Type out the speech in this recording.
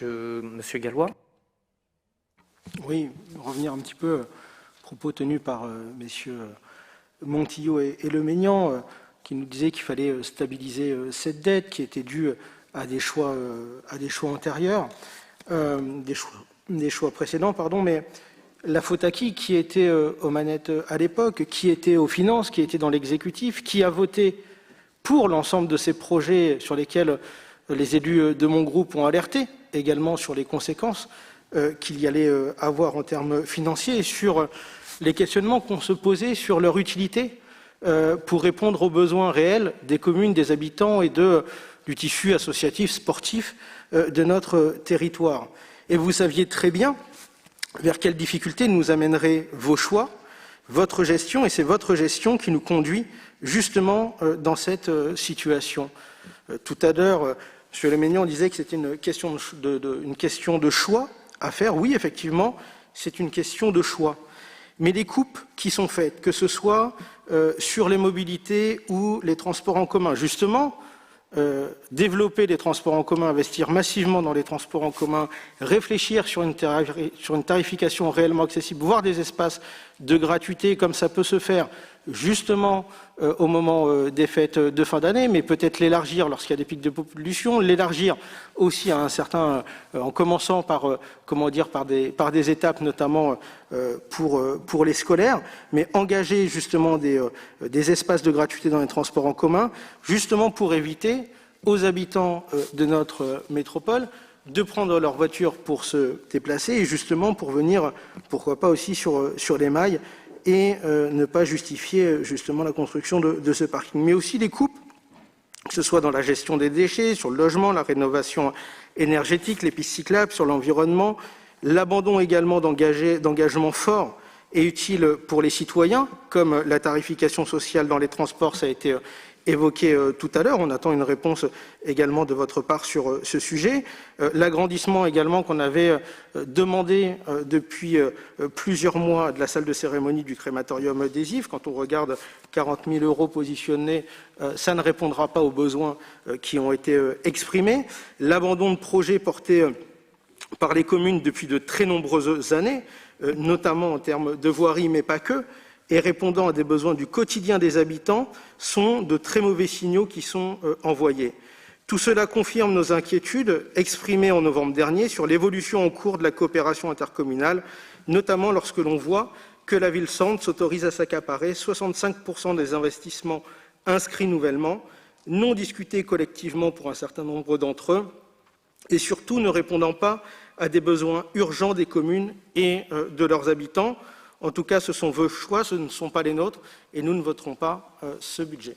Monsieur Gallois. Oui, revenir un petit peu aux propos tenus par messieurs Montillot et Leménian, qui nous disaient qu'il fallait stabiliser cette dette qui était due à des choix antérieurs, des choix précédents, pardon, mais la faute à qui était aux manettes à l'époque, qui était aux finances, qui était dans l'exécutif, qui a voté pour l'ensemble de ces projets sur lesquels les élus de mon groupe ont alerté, également sur les conséquences qu'il y allait avoir en termes financiers et sur les questionnements qu'on se posait sur leur utilité pour répondre aux besoins réels des communes, des habitants et du tissu associatif, sportif de notre territoire. Et vous saviez très bien vers quelles difficultés nous amèneraient vos choix, votre gestion, et c'est votre gestion qui nous conduit justement dans cette situation. Tout à l'heure, M. Leménian disait que c'était une question de choix à faire. Oui, effectivement, c'est une question de choix. Mais les coupes qui sont faites, que ce soit sur les mobilités ou les transports en commun, justement, développer les transports en commun, investir massivement dans les transports en commun, réfléchir sur une tarification réellement accessible, voire des espaces de gratuité comme ça peut se faire justement au moment des fêtes de fin d'année, mais peut-être l'élargir lorsqu'il y a des pics de pollution, l'élargir aussi à un certain, en commençant par, par des étapes notamment pour les scolaires, mais engager justement des espaces de gratuité dans les transports en commun, justement pour éviter aux habitants de notre métropole de prendre leur voiture pour se déplacer et justement pour venir, pourquoi pas aussi sur les mailles et ne pas justifier justement la construction de ce parking. Mais aussi les coupes, que ce soit dans la gestion des déchets, sur le logement, la rénovation énergétique, les pistes cyclables, sur l'environnement, l'abandon également d'engagements forts et utiles pour les citoyens, comme la tarification sociale dans les transports, ça a été évoqué tout à l'heure. On attend une réponse également de votre part sur ce sujet. L'agrandissement également qu'on avait demandé depuis plusieurs mois de la salle de cérémonie du crématorium des Yves. Quand on regarde 40 000 € positionnés, ça ne répondra pas aux besoins qui ont été exprimés. L'abandon de projets portés par les communes depuis de très nombreuses années, notamment en termes de voirie, mais pas que, et répondant à des besoins du quotidien des habitants, sont de très mauvais signaux qui sont envoyés. Tout cela confirme nos inquiétudes exprimées en novembre dernier sur l'évolution en cours de la coopération intercommunale, notamment lorsque l'on voit que la ville-centre s'autorise à s'accaparer 65% des investissements inscrits nouvellement, non discutés collectivement pour un certain nombre d'entre eux, et surtout ne répondant pas à des besoins urgents des communes et de leurs habitants. En tout cas, ce sont vos choix, ce ne sont pas les nôtres, et nous ne voterons pas ce budget.